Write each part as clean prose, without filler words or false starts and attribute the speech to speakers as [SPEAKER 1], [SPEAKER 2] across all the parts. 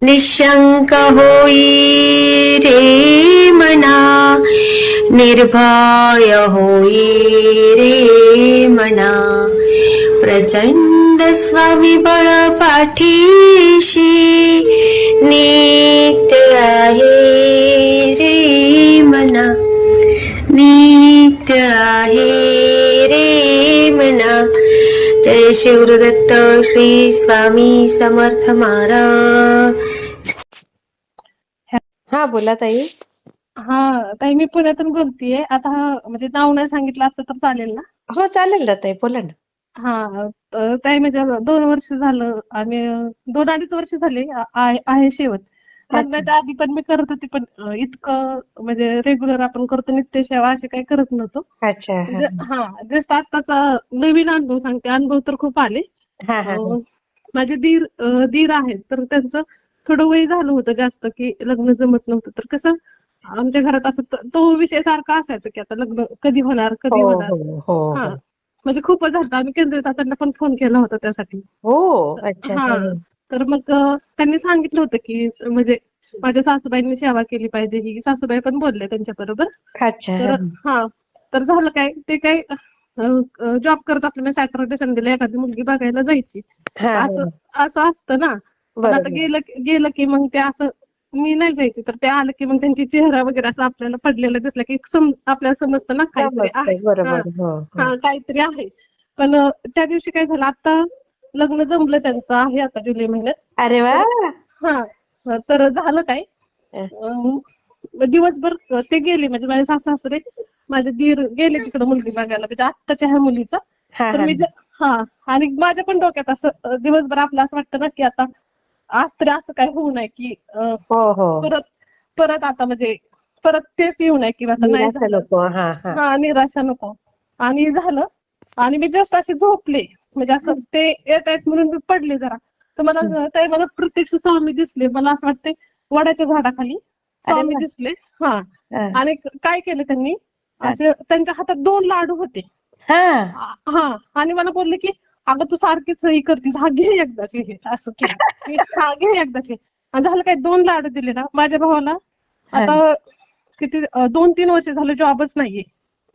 [SPEAKER 1] निशंक होई रे मना, निर्भय होई रे मना, प्रचंड स्वविबळ पाठीशी नित्य आहे रे मना, नित्य आहे रे मना. जय शिवदत्त श्री स्वामी समर्थ महाराज. हा बोला ताई.
[SPEAKER 2] हा ताई, मी पुण्यातून बोलतीये. आता म्हणजे नाव नाही सांगितलं असतं तर चालेल ना?
[SPEAKER 1] हो चालेल ना ताई, बोला ना.
[SPEAKER 2] ताई म्हणजे 2 वर्ष झालं आणि 2-2.5 वर्ष झाले आहे शेवट. लग्नाच्या आधी पण मी करत होते, पण इतकं म्हणजे रेग्युलर आपण करतो नित्य सेवा असे काही करत नव्हतो.
[SPEAKER 1] अच्छा.
[SPEAKER 2] जस्ट आत्ताचा नवीन अनुभव सांगते. अनुभव तर खूप आले. माझे दीर आहेत, तर त्यांचं थोडं वय झालं होतं जास्त, की लग्न जमत नव्हतं. तर कसं आमच्या घरात असं तो विषय सारखा असायचा, की आता लग्न कधी होणार, कधी होणार. हा म्हणजे खूपच झालं. आम्ही केंद्रीय तात्यांना पण फोन केला होता त्यासाठी.
[SPEAKER 1] अच्छा.
[SPEAKER 2] तर मग त्यांनी सांगितलं होतं, की म्हणजे माझ्या सासूबाईंनी सेवा केली पाहिजे. ही सासूबाई पण बोलले त्यांच्या बरोबर. तर तर झालं काय, ते काय जॉब करत असल्यामुळे सॅटर्डे संडेला एखादी मुलगी बघायला जायची. असं असं असतं ना. पण आता गेलं की मग ते असं मी नाही जायची, तर ते आलं की मग त्यांची चेहरा वगैरे असं आपल्याला पडलेला दिसला की आपल्याला समजतं ना काहीतरी आहे. काहीतरी आहे. पण त्या दिवशी काय झालं, आता लग्न जमलं त्यांचं आहे आता जुलै महिन्यात.
[SPEAKER 1] अरे वा.
[SPEAKER 2] तर झालं काय, दिवसभर ते गेले म्हणजे माझे सासू सासरे, माझे दीर गेले तिकडे मुलगी बघायला, म्हणजे आत्ताच्या ह्या मुलीचं. तर मी आणि माझ्या पण डोक्यात असं दिवसभर आपलं असं वाटतं ना, की आता आज तरी असं काही होऊ नये की परत आता म्हणजे परत तेच येऊ नये, किंवा आता नाही झालं. निराशा नको. आणि झालं. आणि मी जस्ट अशी झोपले, म्हणजे असं ते येत आहेत म्हणून मी पडले जरा. तर मला प्रत्यक्ष स्वामी दिसले. मला असं वाटते वडाच्या झाडाखाली स्वामी दिसले. आणि काय केलं त्यांनी, असे त्यांच्या हातात 2 लाडू होते. आणि मला बोलले की अगं तू सारखीच ही करतीस, घे एकदाची हे असं की घे एकदाची. आणि झालं काय, 2 लाडू दिले ना माझ्या भावाला. आता किती 2-3 वर्ष झालं जॉबच नाहीये.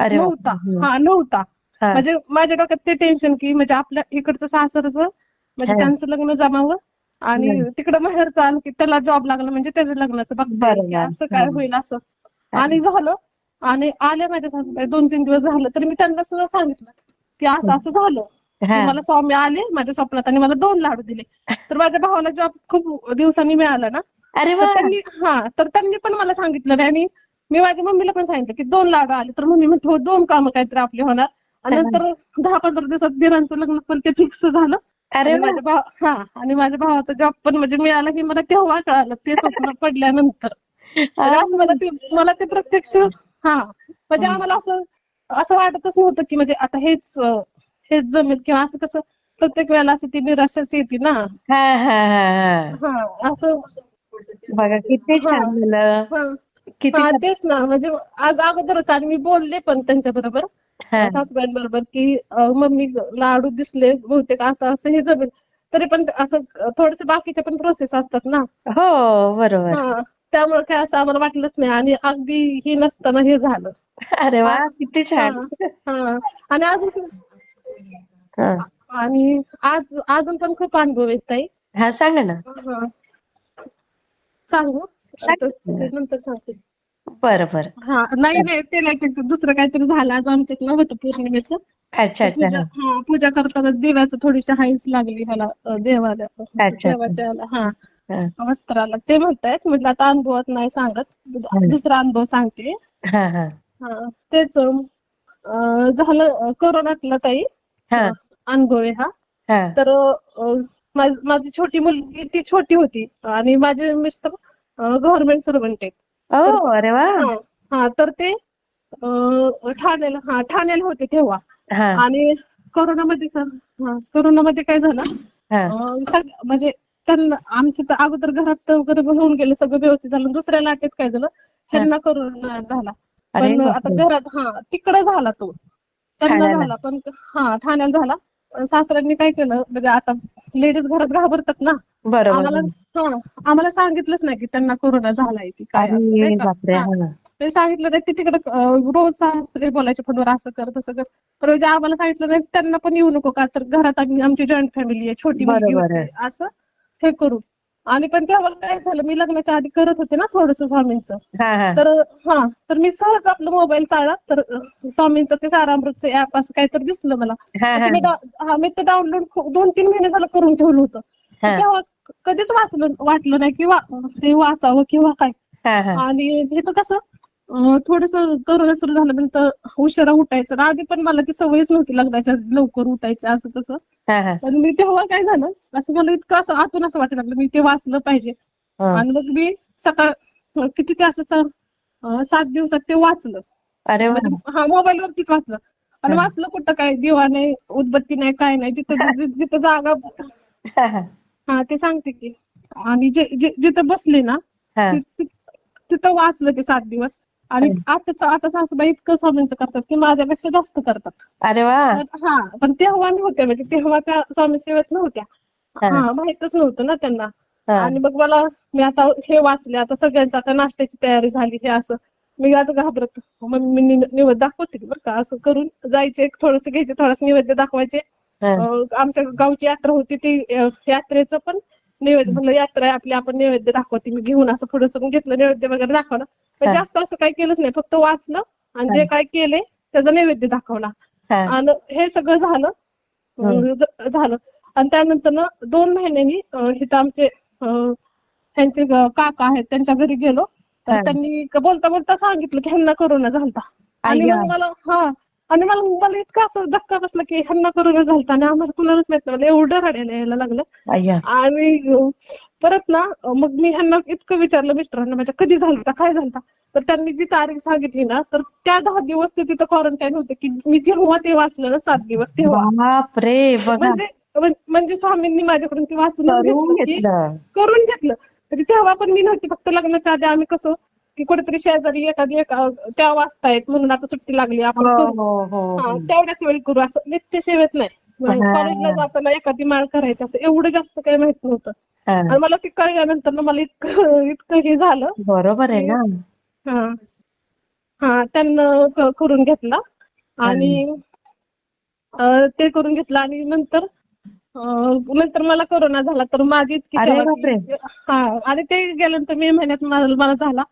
[SPEAKER 2] नव्हता. म्हणजे माझ्या डोक्यात ते टेन्शन, की म्हणजे आपल्या इकडचं सासरचं म्हणजे त्यांचं लग्न जमावं आणि तिकडं माहेरचं आलं की त्याला जॉब लागला म्हणजे त्याचं लग्नाचं बघते की असं काय होईल असं. आणि झालं. आणि आले माझ्या सासूबाई 2-3 दिवस झालं, तर मी त्यांना सुद्धा सांगितलं की असं असं झालं, की मला स्वामी आले माझ्या स्वप्नात आणि मला 2 लाडू दिले. तर माझ्या भावाला जॉब खूप दिवसांनी मिळाला ना. तर त्यांनी पण मला सांगितलं नाही. आणि मी माझ्या मम्मीला पण सांगितलं की 2 लाडू आले. तर मम्मी म्हणते 2 कामं काहीतरी आपली होणार. आणि नंतर 10-15 दिवसात दिरांचं लग्न पण ते फिक्स झालं. आणि माझ्या भावाचा जॉब पण म्हणजे मिळाला, की मला तेव्हा कळालं, ते स्वप्न पडल्यानंतर. म्हणजे असं मला ते प्रत्यक्ष म्हणजे आम्हाला असं वाटतच नव्हतं की म्हणजे आता हेच जमेल, किंवा असं कसं प्रत्येक वेळेला असं ती निराशाच येते ना. असं
[SPEAKER 1] बघा किती छान झालं. किती
[SPEAKER 2] तेच ना. म्हणजे अगोदरच आणि मी बोलले पण त्यांच्या बरोबर, सासूबाईंबरोबर, की मम्मी लाडू दिसले बहुतेक आता असं हे जमेल. तरी पण असं थोडेसे बाकीचे पण प्रोसेस असतात ना.
[SPEAKER 1] बरोबर.
[SPEAKER 2] त्यामुळे काय असं आम्हाला वाटलंच नाही. आणि अगदी ही नसताना हे झालं.
[SPEAKER 1] अरे वा, किती छान.
[SPEAKER 2] आणि अजून पण खूप अनुभव येत ताई.
[SPEAKER 1] सांगा ना.
[SPEAKER 2] सांगू ते नंतर सांगते.
[SPEAKER 1] बरं.
[SPEAKER 2] नाही ते नाही, ते दुसरं काहीतरी झालं आज आमच्यात नव्हतं पौर्णिमेचं.
[SPEAKER 1] अच्छा.
[SPEAKER 2] पूजा करताना देवाचं थोडीशी हाईस लागली ह्याला, देवाच्या वस्त्राला. ते म्हणतायत, म्हटलं आता अनुभवात नाही सांगत, दुसरा अनुभव सांगते. तेच झालं कोरोनातला ताई अनुभव आहे तर माझी छोटी मुलगी ती छोटी होती आणि माझे मिस्टर गव्हर्नमेंट सर्वंट आहेत.
[SPEAKER 1] अरे वा.
[SPEAKER 2] तर ते ठाण्याला होते तेव्हा. आणि कोरोनामध्ये काय झालं, म्हणजे त्यांना आमच्या तर अगोदर घरात वगैरे होऊन गेलं, सगळं व्यवस्थित झालं. दुसऱ्या लाटेत काय झालं, ह्यांना कोरोना झाला. पण आता घरात तिकडे झाला तो, त्यांना झाला पण ठाण्याला झाला. सासऱ्यांनी काय केलं, म्हणजे आता लेडीज घरात घाबरतात ना.
[SPEAKER 1] बरोबर.
[SPEAKER 2] आम्हाला हा आम्हाला सांगितलंच नाही की त्यांना कोरोना झालाय की काय असं नाही
[SPEAKER 1] अरे
[SPEAKER 2] का.
[SPEAKER 1] बापरे!
[SPEAKER 2] हा
[SPEAKER 1] हा.
[SPEAKER 2] ते सांगितलं नाही ते तिकडे रोज सासरे बोलायचे फोनवर असं कर तसं कर. पण जे आम्हाला सांगितलं नाही त्यांना पण येऊ नको का तर घरात आमची जॉईंट फॅमिली आहे छोटी मुलगी
[SPEAKER 1] बरोबर
[SPEAKER 2] होती
[SPEAKER 1] आहे.
[SPEAKER 2] असं हे करू. आणि पण तेव्हा काय झालं मी लग्नाच्या आधी करत होते ना थोडंसं स्वामींचं.
[SPEAKER 1] हा हा
[SPEAKER 2] तर तर मी सहज आपलं मोबाईल चाळला तर स्वामींचं ते सारामृतचं ऍप असं काहीतरी दिसलं मला.
[SPEAKER 1] हा
[SPEAKER 2] तर
[SPEAKER 1] हा
[SPEAKER 2] मी ते डाउनलोड 2-3 महिने झालं करून ठेवलं होतं.
[SPEAKER 1] हा
[SPEAKER 2] तेव्हा कधीच वाटलं नाही की ते वाचावं किंवा काय.
[SPEAKER 1] हा हा
[SPEAKER 2] आणि इथं कसं थोडस कोरोना सुरू झाल्यानंतर उशिरा उठायचं आधी पण मला ती सवयच नव्हती लग्नाच्या लवकर उठायची असं तसं.
[SPEAKER 1] हा हा
[SPEAKER 2] पण मी तेव्हा काय झालं असं मला इतकं असं आतून असं वाटायला लागलं मी ते वाचलं पाहिजे.
[SPEAKER 1] हा.
[SPEAKER 2] आणि मग मी सकाळ किती ते असं 7 दिवसात ते वाचलं.
[SPEAKER 1] अरे वा.
[SPEAKER 2] म्हणजे मोबाईल वरतीच वाचलं. आणि
[SPEAKER 1] हा
[SPEAKER 2] वाचलं कुठं काय दिवा नाही उदबत्ती नाही काय नाही जिथं जिथं जागा
[SPEAKER 1] हा हा
[SPEAKER 2] ते सांगते की. आणि जिथं बसले ना
[SPEAKER 1] हा.
[SPEAKER 2] तिथं वाचलं ते 7 दिवस. आणि आता सासूबाई इतकं स्वामींचं करतात की माझ्यापेक्षा जास्त करतात.
[SPEAKER 1] अरे वा.
[SPEAKER 2] पण तेव्हा नव्हत्या म्हणजे तेव्हा त्या स्वामी सेवेत नव्हत्या.
[SPEAKER 1] हा
[SPEAKER 2] माहितच नव्हतं ना त्यांना.
[SPEAKER 1] हा
[SPEAKER 2] आणि मग मी आता हे वाचले आता सगळ्यांचं आता नाश्त्याची तयारी झाली हे असं. मी आता घाबरत मग मी नैवेद्य दाखवते बरं का असं करून जायचे थोडंसं घ्यायचे थोडंसं नैवेद्य दाखवायचे.
[SPEAKER 1] हा
[SPEAKER 2] आमच्या गावची यात्रा होती ती यात्रेचं पण नैवेद्य म्हणलं यात्रा आहे आपली आपण नैवेद्य दाखवते मी घेऊन असं थोडंसं घेतलं नैवेद्य वगैरे दाखवलं. पण
[SPEAKER 1] हा
[SPEAKER 2] जास्त असं काही केलंच नाही फक्त वाचलं आणि जे काय केले त्याचा नैवेद्य दाखवला.
[SPEAKER 1] हा.
[SPEAKER 2] आणि हे सगळं झालं.
[SPEAKER 1] हम्म.
[SPEAKER 2] झालं आणि त्यानंतर 2 महिन्यांनी इथं आमचे त्यांचे काका आहेत त्यांच्या घरी गेलो. तर
[SPEAKER 1] हा.
[SPEAKER 2] त्यांनी बोलता बोलता सांगितलं की ह्यांना कोरोना झालता. आणि
[SPEAKER 1] अय्या.
[SPEAKER 2] मग मला इतका असं धक्का बसला की ह्यांना कोरोना झालता आणि आम्हाला कुणालाच माहित नव्हतं एवढं रडायला यायला लागलं.
[SPEAKER 1] अय्या.
[SPEAKER 2] आणि परत ना मग मी ह्यांना इतकं विचारलं मिस्टरांना माझ्या कधी झालता काय झालता. तर त्यांनी जी तारीख सांगितली ना तर त्या 10 दिवस ते तिथं क्वारंटाईन होते की मी जेव्हा ते वाचलं ना 7 दिवस तेव्हा.
[SPEAKER 1] बाप रे बघा.
[SPEAKER 2] म्हणजे स्वामींनी माझ्याकडून ते वाचूनच घेतलं
[SPEAKER 1] करून
[SPEAKER 2] की
[SPEAKER 1] घेतलं.
[SPEAKER 2] करून घेतलं. म्हणजे तेव्हा पण मी नव्हती फक्त लग्नाच्या आधी आम्ही कसं की कुठेतरी शेजारी एखादी त्या वाचतायत म्हणून आता सुट्टी लागली आपण
[SPEAKER 1] हो
[SPEAKER 2] करू.
[SPEAKER 1] हो हो हो.
[SPEAKER 2] तेवढ्याच वेळी करू असं नित्य सेवेत नाही. कॉलेजला
[SPEAKER 1] हा
[SPEAKER 2] जाताना एखादी माळ करायची असं एवढं जास्त काही माहित नव्हतं.
[SPEAKER 1] हा.
[SPEAKER 2] आणि मला ते कळल्यानंतर मला इतकं हे झालं
[SPEAKER 1] बरोबर आहे
[SPEAKER 2] की
[SPEAKER 1] ना.
[SPEAKER 2] हा त्यांना करून घेतला.
[SPEAKER 1] हा.
[SPEAKER 2] आणि ते करून घेतलं आणि नंतर मला कोरोना झाला तर माझी इतकी
[SPEAKER 1] अरे
[SPEAKER 2] सेवा
[SPEAKER 1] बापरे.
[SPEAKER 2] की आणि ते गेल्यानंतर मे महिन्यात मला झाला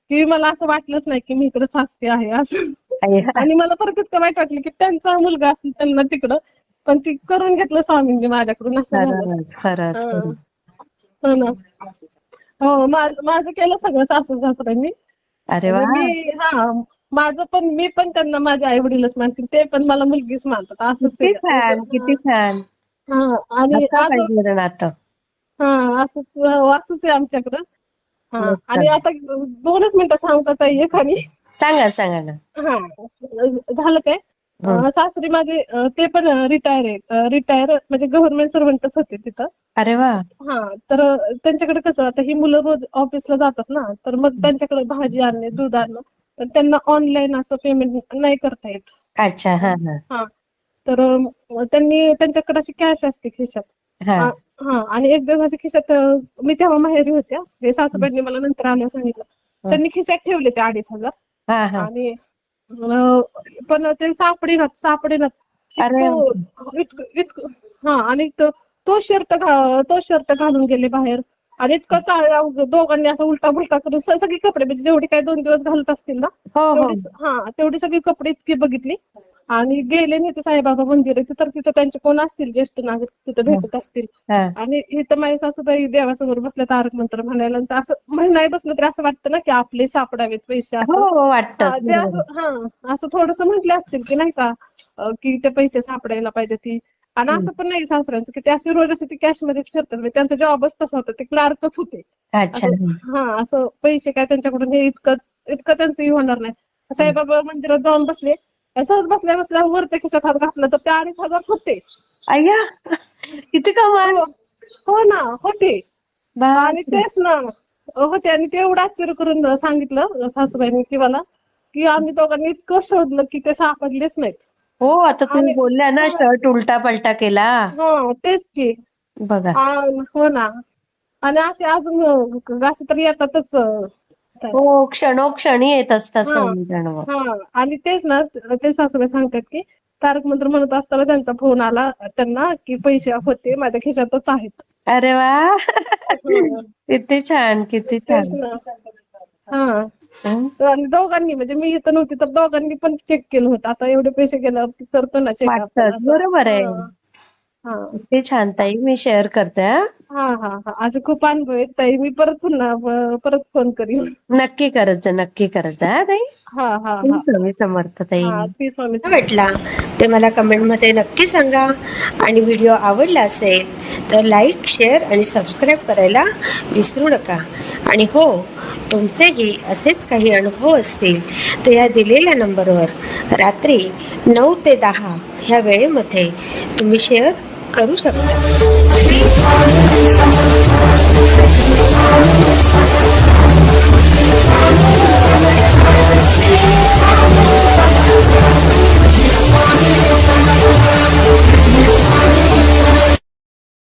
[SPEAKER 2] की मला असं वाटलंच नाही की मी इकडे सासरी आहे असं.
[SPEAKER 1] अय्या.
[SPEAKER 2] आणि मला परत इतकं वाईट वाटलं की त्यांचा मुलगा असेल त्यांना तिकडं पण ती करून घेतलं स्वामींनी माझ्याकडून असं झालं.
[SPEAKER 1] खरंच खरंच खरंच.
[SPEAKER 2] हो ना. हो माझं केलं सगळं सासू सासऱ्यांनी.
[SPEAKER 1] अरे वा.
[SPEAKER 2] म्हणजे मी पण त्यांना माझे आई वडीलच मानते ते पण मला मुलगीच मानतात असंच
[SPEAKER 1] किती
[SPEAKER 2] आहे.
[SPEAKER 1] छान किती छान.
[SPEAKER 2] आणि
[SPEAKER 1] असं
[SPEAKER 2] आज
[SPEAKER 1] पाहिजे नातं.
[SPEAKER 2] असंच आहे आमच्याकडं.
[SPEAKER 1] मस्त.
[SPEAKER 2] आणि आता 2च मिनिटं सांगू का ताई एक आणि
[SPEAKER 1] सांगा सांगा ना.
[SPEAKER 2] झालं काय.
[SPEAKER 1] हं.
[SPEAKER 2] सासरी माझे ते पण रिटायर म्हणजे गव्हर्नमेंट सर्वंटच होते तिथं.
[SPEAKER 1] अरे वा.
[SPEAKER 2] तर त्यांच्याकडे कसं आता ही मुलं रोज ऑफिसला जातात ना तर मग त्यांच्याकडे भाजी आणणे दूध आणणं तर त्यांना ऑनलाईन असं पेमेंट नाही करता येत.
[SPEAKER 1] अच्छा हा हा.
[SPEAKER 2] तर त्यांच्याकडे अशी कॅश असते खिशात.
[SPEAKER 1] हा.
[SPEAKER 2] आणि एक दिवसाच्या खिशात मी तेव्हा माहेरी होत्या हे सासूबाईंनी मला नंतर आल्यावर सांगितलं.
[SPEAKER 1] हं.
[SPEAKER 2] त्यांनी खिशात ठेवले ते 2,500
[SPEAKER 1] हा हा.
[SPEAKER 2] आणि पण ते सापडेनात
[SPEAKER 1] अरे
[SPEAKER 2] इतकं आणि तो शर्ट घालून गेले बाहेर. आणि इतकं चालला दोघांनी असं उलटा पुलटा करून सगळी कपडे म्हणजे जेवढी काही 2 दिवस घालत असतील ना
[SPEAKER 1] हो हो.
[SPEAKER 2] तेवढी सगळी कपडे इतकी बघितली. आणि गेले नाही ते साईबाबा मंदिर आहे तर तिथं त्यांचे कोण असतील ज्येष्ठ नागरिक तिथं
[SPEAKER 1] हा
[SPEAKER 2] भेटत असतील.
[SPEAKER 1] हा.
[SPEAKER 2] आणि इथं माझ्या सासूबाई देवासमोर बसल्या तारक मंत्र म्हणायला तर असं नाही बसलं तरी असं वाटतं ना की आपले सापडावेत पैसे
[SPEAKER 1] हो
[SPEAKER 2] असं.
[SPEAKER 1] हो वाटतच
[SPEAKER 2] ते
[SPEAKER 1] बरोबर आहे.
[SPEAKER 2] असं थोडंसं म्हटले असतील की नाही का की ते पैसे सापडायला पाहिजे ती. आणि
[SPEAKER 1] हं.
[SPEAKER 2] असं पण नाही सासऱ्यांचं की ते असे रोज असे ते कॅशमध्येच फिरतात म्हणजे त्यांचा जॉबच तसा होता ते क्लार्कच होते.
[SPEAKER 1] अच्छा.
[SPEAKER 2] असं पैसे काय त्यांच्याकडून हे इतकं त्यांचंही होणार नाही. साईबाबा मंदिरात जाऊन बसले सहज बसल्या वरच्या खिशात हात घातला तर ते 2,500 होते.
[SPEAKER 1] अय्या किती कमाल.
[SPEAKER 2] हो ना होते. आणि
[SPEAKER 1] बापरे.
[SPEAKER 2] तेच ना होते आणि ते एवढं आश्चर्य करून सांगितलं सासूबाईंनी की मला की आम्ही दोघांनी इतकं शोधलं की ते सापडलेच नाहीत.
[SPEAKER 1] हो आता तुम्ही
[SPEAKER 2] आणि
[SPEAKER 1] बोलल्या ना शर्ट उलटा पलटा केला.
[SPEAKER 2] तेच की
[SPEAKER 1] बघा.
[SPEAKER 2] हो ना. आणि असे अजून असे तर येतातच.
[SPEAKER 1] हो, क्षणोक्षणी येत असतात
[SPEAKER 2] हा
[SPEAKER 1] सगळीजण.
[SPEAKER 2] हा आणि तेच ना, ते सासूबाई सांगतात की तारक मंत्र म्हणत असताना त्यांचा फोन आला त्यांना की पैसे होते माझ्या खिशातच आहेत.
[SPEAKER 1] अरे वा.
[SPEAKER 2] हं.
[SPEAKER 1] किती छान, किती
[SPEAKER 2] तेच
[SPEAKER 1] छान.
[SPEAKER 2] ना. हा
[SPEAKER 1] हं?
[SPEAKER 2] आणि दोघांनी म्हणजे मी इथं नव्हती तर दोघांनी पण चेक केलं होतं. आता एवढे पैसे गेल्यावरती करतो ना चेक आपण
[SPEAKER 1] वाटतच,
[SPEAKER 2] असं.
[SPEAKER 1] बरोबर आहे.
[SPEAKER 2] हा हा
[SPEAKER 1] किती छान ताई, मी शेअर करते हा.
[SPEAKER 2] हा हा हा असे खूप अनुभव आहेत ताई. मी पुन्हा परत फोन करीन.
[SPEAKER 1] नक्की करत जा, नक्की करत जा हा ताई.
[SPEAKER 2] हा हा हा
[SPEAKER 1] स्वामी समर्थ ताई.
[SPEAKER 2] हा श्री स्वामी
[SPEAKER 3] भेटला ते मला कमेंटमध्ये नक्की सांगा. आणि व्हिडिओ आवडला असेल तर लाईक, शेअर आणि सबस्क्राईब करायला विसरू नका. आणि हो, तुमचेही असेच काही अनुभव असतील तर या दिलेल्या नंबरवर रात्री 9 ते 10 ह्या वेळेमध्ये तुम्ही शेअर करू शकता.